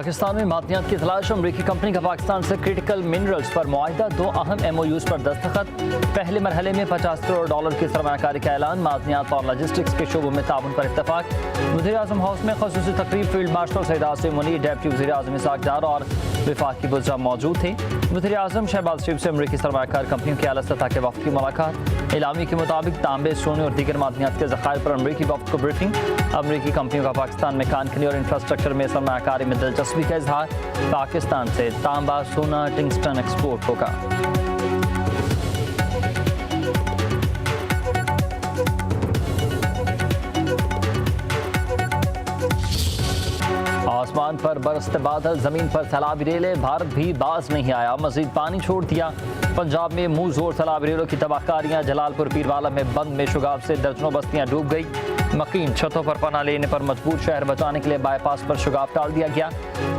पाकिस्तान में मादनियात की तलाश। अमरीकी कंपनी का पाकिस्तान से क्रिटिकल मिनरल्स पर मुआहिदा, 2 अहम MOUs पर दस्तखत। पहले मरहले में $50 करोड़ की सरमायाकारी का ऐलान। मादनियात और लॉजिस्टिक्स के शोबों में ताउन पर इत्तफाक। वज़ीर-ए-आज़म हाउस में ख़ुसूसी तकरीब। Field marshal Syed Asim Munir, deputy वज़ीर-ए-आज़म इसाक डार और वफाकी वज़रा मौजूद थे। वज़ीर-ए-आज़म शहबाज शरीफ से अमरीकी सरमायाकार कंपनियों के आला सतह के वफ़द की मुलाकात। इलामी के मुताबिक तांबे, सोने और दीगर मादनियात के ज़खायर पर अमरीकी वफ़द को ब्रीफिंग। अमरीकी कंपनियों का पाकिस्तान में कानखनी और इंफ्रास्ट्रक्चर में सरमायाकारी में दिलचस्पी का इजहार। पाकिस्तान से तांबा, सोना, टंगस्टन एक्सपोर्ट होगा। आसमान पर बरसते बादल, जमीन पर सैलाबी रेले। भारत भी बाज नहीं आया, मजीद पानी छोड़ दिया। पंजाब में मुंह जोर सैलाबी रेलों की तबाहकारियां। जलालपुर पीरवाला में बंद में शुगाब से दर्जनों बस्तियां डूब गई। मकीन छतों पर पनाह लेने पर मजबूर, शहर बचाने के लिए बाईपास पर शुगाब टाल दिया गया।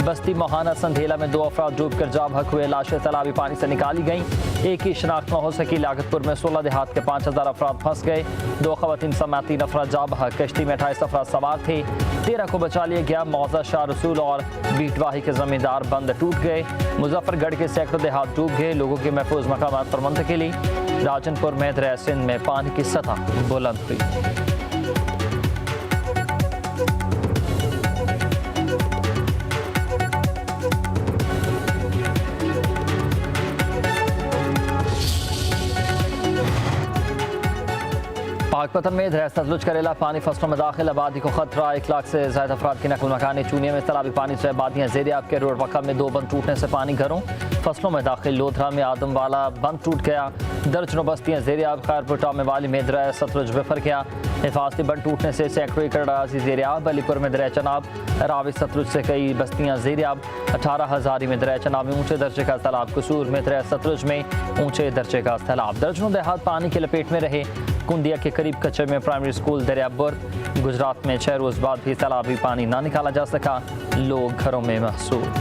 बस्ती मोहाना संधेला में 2 अफराद डूब कर जा बहक हुए। लाशें सैलाबी पानी से निकाली गईं। एक की शिनाख्त न हो सकी। लागतपुर में 16 देहात के 5000 अफराद फंस गए। 2 खवातीन समेत 3 अफराद जा बहक। कश्ती में 28 अफराद सवार थे, 13 को बचा लिया गया। मौजा, शाह रसूल और बीटवाही के जमींदार बंद टूट गए। मुजफ्फरगढ़ के सैकड़ों देहात डूब गए। लोगों के महफूज मकामात पर मुंतकिली। राजनपुर में दरिया सिंध में पानी की सतह बुलंद हुई। पाकपतन में दरिया सतलुज करेला पानी फसलों में दाखिल। आबादी को खतरा। 1 लाख से ज्यादा अफराद की नकल मकानी। चूनिया में सैलाबी पानी से आबादियां ज़ेर-ए-आब के। रोड वक्का में 2 बंद टूटने से पानी घरों फसलों में दाखिल। लोधरा में आदमवाला बंद टूट गया। दर्जनों बस्तियां ज़ेर-ए-आब। खैरपुर टामे वाली में दरिया सतलुज बिफर गया। हिफाजती बंद टूटने से सैकड़ों एकड़ अराज़ी ज़ेर-ए-आब। अलीपुर में दरिया चनाब। रावी सतलुज से कई बस्तियां ज़ेर-ए-आब। 18 हज़ारी में दरिया चनाब में ऊंचे दर्जे का सैलाब। कसूर में दरिया सतलुज में ऊंचे दर्जे का सैलाब। दर्जनों देहात पानी की लपेट में रहे। कुंदिया के करीब कच्चे में प्राइमरी स्कूल दरिया बुर्द। गुजरात में 6 रोज बाद भी सैलाबी पानी ना निकाला जा सका। लोग घरों में महसूर।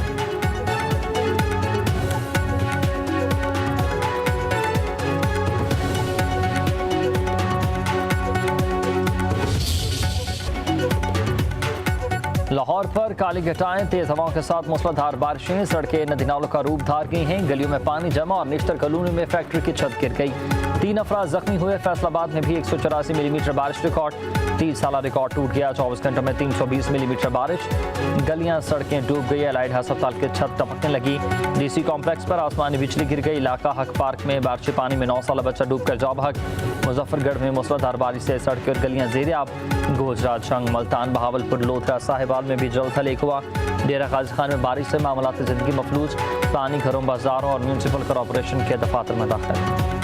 लाहौर पर काली घटाएं, तेज हवाओं के साथ मूसलाधार बारिशें। सड़कें नदी नालों का रूप धार गई हैं। गलियों में पानी जमा और निश्तर कॉलोनी में फैक्ट्री की छत गिर गई। 3 अफराद जख्मी हुए। फैसलाबाद में भी 184 मिलीमीटर बारिश रिकॉर्ड। 30 साल रिकॉर्ड टूट गया। 24 घंटों में 320 मिलीमीटर बारिश। गलियां सड़कें डूब गई। एलाइड अस्पताल की छत टपकने लगी। DC कॉम्प्लेक्स पर आसमानी बिजली गिर गई। इलाका हक पार्क में बारिश पानी में 9 साल बच्चा डूब कर जा बहक। मुजफ्फरगढ़ में मूसलाधार बारिश से सड़कें और गलियां ज़ेर-ए-आब। गोजरा, जंग, मुल्तान, बहावलपुर, लोधरा, साहिबाल में भी जलथल हुआ। डेरा गाजी खान में बारिश से मामलात जिंदगी मफलूज। पानी घरों, बाजारों और म्यूनसिपल कॉरपोरेशन के दफातर में दाखिल।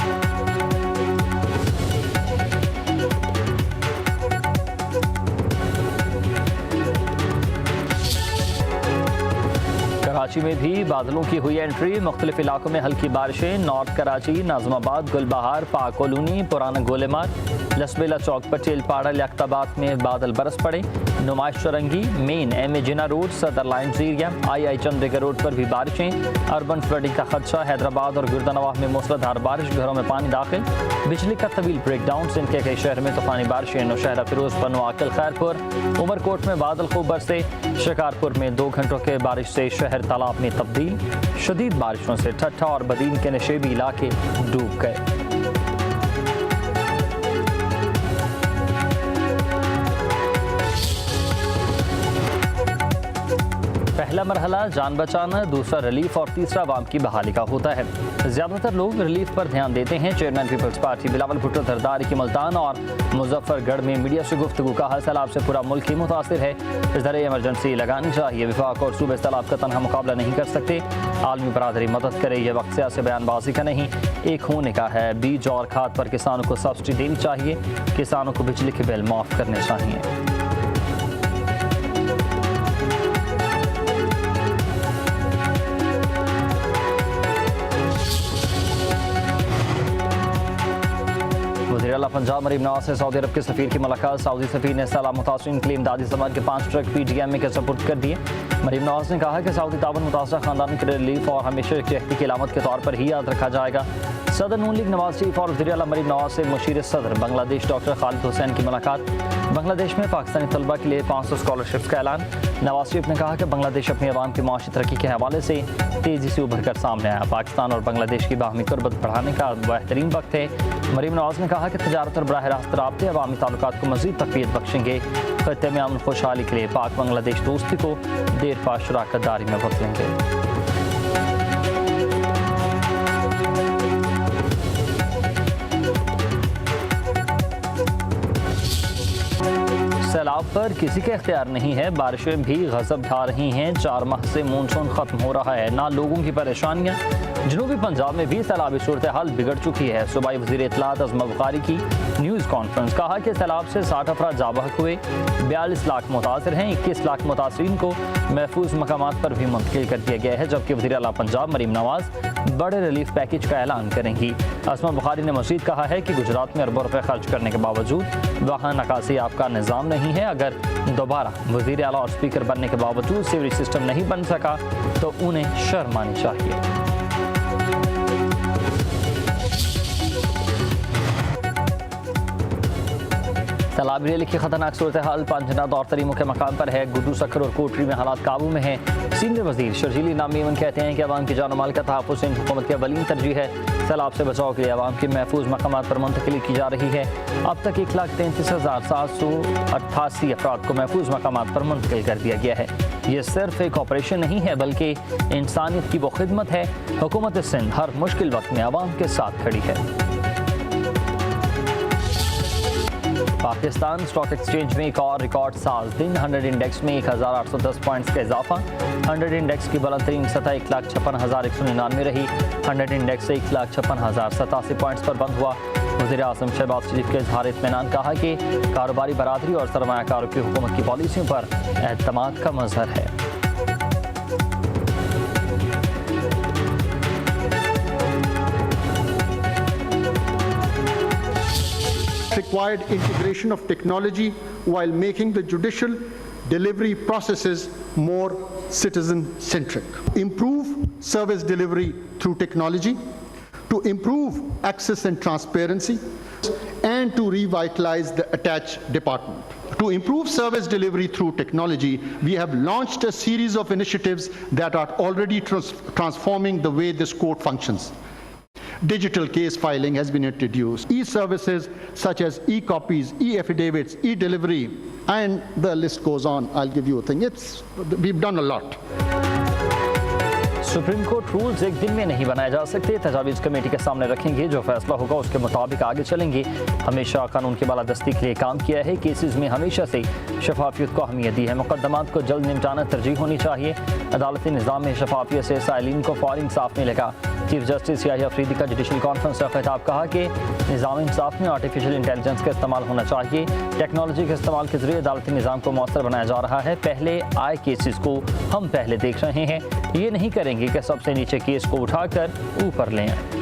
कराची में भी बादलों की हुई एंट्री। मुख्तलिफ इलाकों में हल्की बारिशें। नॉर्थ कराची, नाजमाबाद, गुलबहार, पाक कॉलोनी, पुराना गोलेमार, लसबेला चौक, पटेल पाड़ा, लियाकताबाद में बादल बरस पड़े। नुमाइश चौरंगी, मेन MA जिना रोड, सदर lines area, II Chandrika road पर भी बारिशें। अर्बन फ्लडिंग का खदशा। हैदराबाद और गुर्दानवाह में मूसलाधार बारिश। घरों में पानी दाखिल। बिजली का तवील ब्रेकडाउन। सिंध के कई शहर में तूफानी बारिशें। नौशहरा, फिरोजपुर, नवाकिल, खैरपुर, उमरकोट में बादल खूब बरसे। शिकारपुर में 2 घंटों के बारिश से शहर तालाब में तब्दील। शदीद बारिशों से ठट्ठा और बदीन के नशेबी इलाके डूब गए। पहला मरहला जान बचाना, दूसरा रिलीफ और तीसरा अवाम की बहाली का होता है। ज़्यादातर लोग रिलीफ पर ध्यान देते हैं। चेयरमैन पीपल्स पार्टी बिलावल भुट्टो जरदारी की मुल्तान और मुजफ्फरगढ़ में मीडिया से गुफ्तगू का हाल सैलाब से पूरा मुल्क ही मुतासिर है। इस तरह इमरजेंसी लगानी चाहिए। विफाक और सूबे सैलाब का तनहा मुकाबला नहीं कर सकते। आलमी बरादरी मदद करे। यह वक्त सियासी बयानबाजी का नहीं, एक होने का है। बीज और खाद पर किसानों को सब्सिडी देनी चाहिए। किसानों को बिजली के बिल माफ़ करने चाहिए। वज़ीर आला पंजाब मरीम नवाज से सऊदी अरब के सफ़ीर की मुलाकात। सऊदी सफ़ीर ने सैलाब मुतासरीन के लिए इमदादी सामान के 5 ट्रक PDM के सपुर्द कर दिए। मरीम नवाज ने कहा कि सऊदी ताबन मुतासरा खानदान के रिलीफ और हमेशा यकजहती की अलामत के तौर पर ही याद रखा जाएगा। सदर नून लीग नवाज शरीफ और वज़ीर आला मरीम नवाज से मुशीर सदर बांग्लादेश डॉक्टर खालिद हुसैन की मुलाकात। बांग्लादेश में पाकिस्तानी तलबा के लिए 500 स्कॉलरशिप्स का ऐलान। नवाज शरीफ ने कहा कि बांग्लादेश अपनी आवाम की माशी तरक्की के हवाले से तेज़ी से उभर कर सामने आया। पाकिस्तान और बांग्लादेश की बाहमी कुर्बत बढ़ाने का बेहतरीन वक्त है। मरीम नवाज ने कहा कि तजारत और बराह रास्त राब्ते अवामी ताल्लुकात को मज़ीद तक़वियत बख्शेंगे। खत्ते में अमन खुशहाली के लिए पाक बांग्लादेश दोस्ती को देर पा शराकत दारी में बदलेंगे। सैलाब पर किसी का इख्तियार नहीं है, बारिशें भी गज़ब ढा रही हैं। 4 माह से मानसून खत्म हो रहा है, ना लोगों की परेशानियां। जनूबी पंजाब में भी सैलाबी सूरत हाल बिगड़ चुकी है। सूबाई वज़ीर इत्तलात अज़मा बुखारी की न्यूज़ कॉन्फ्रेंस, कहा कि सैलाब से 60 अफराद जाँ बहक हुए, 42 लाख मुतासर हैं। 21 लाख मुतासरीन को महफूज मकामात पर भी मुंतकिल कर दिया गया है, जबकि वज़ीर आला पंजाब मरीम नवाज बड़े रिलीफ पैकेज का ऐलान करेंगी। अज़मा बुखारी ने मज़ीद कहा है कि गुजरात में अरबों रुपये खर्च करने के बावजूद वहाँ निकासी आपका निज़ाम नहीं है। अगर दोबारा वज़ीर आला और स्पीकर बनने के बावजूद सीवरेज सिस्टम नहीं बन सका तो उन्हें शर्म आनी चाहिए। सैलाबी रेल की खतरनाक सूरत हाल पांचनाद और तरीमों के मकाम पर है। गुड्डू सक्खर और कोटरी में हालात काबू में हैं। सीनियर वजीर शर्जीली नामी इमन कहते हैं कि अवाम की जान माल का तहफ़्फ़ुज़ हुकूमत की अवलीन तरजीह है। सैलाब से बचाव के लिए अवाम की महफूज मकामात पर मुंतकिली की जा रही है। अब तक 1,33,788 अफराद को महफूज मकामात पर मुंतकिल कर दिया गया है। ये सिर्फ एक ऑपरेशन नहीं है बल्कि इंसानियत की वो खिदमत है। हुकूमत सिंध हर मुश्किल वक्त में अवाम के साथ खड़ी है। पाकिस्तान स्टॉक एक्सचेंज में एक और रिकॉर्ड साज दिन। 100 इंडेक्स में 1810 पॉइंट्स का इजाफा। 100 इंडेक्स की बुलंदतरीन सतह 1,56,199 रही। 100 इंडेक्स से 1,56,087 पॉइंट्स पर बंद हुआ। वज़ीर आज़म शहबाज शरीफ के इज़हार इत्मीनान, कहा कि कारोबारी बरादरी और सरमायाकारों की हुकूमत की पॉलिसियों पर एतमाद का मज़हर है। Required integration of technology while making the judicial delivery processes more citizen-centric. Improve service delivery through technology, to improve access and transparency, and to revitalize the attached department. To improve service delivery through technology, we have launched a series of initiatives that are already transforming the way this court functions. Digital case filing has been introduced. E-services such as e-copies, e-affidavits, e-delivery, and the list goes on. I'll give you a thing. We've done a lot. Supreme court rules एक दिन में नहीं बनाए जा सकते। तजावीज़ committee के सामने रखेंगे, जो फैसला होगा उसके मुताबिक आगे चलेंगे। हमेशा कानून की बालादस्ती के लिए काम किया है। केसेस में हमेशा से शफाफियत को अहमियत दी है। मुकदमात को जल्द निपटाना तरजीह होनी चाहिए। अदालती निज़ाम में शफाफियत से साइलिन को फौरी इंसाफ मिलेगा। चीफ जस्टिस याहिया अफरीदी का जुडिशल कॉन्फ्रेंस का खिताब, कहा कि निज़ाम इंसाफ में आर्टिफिशियल इंटेलिजेंस का इस्तेमाल होना चाहिए। टेक्नोलॉजी के इस्तेमाल के जरिए अदालती निज़ाम को मौसर बनाया जा रहा है। पहले आए केसेस को हम पहले देख रहे हैं। ये नहीं करेंगे कि सबसे नीचे केस को उठाकर ऊपर लें।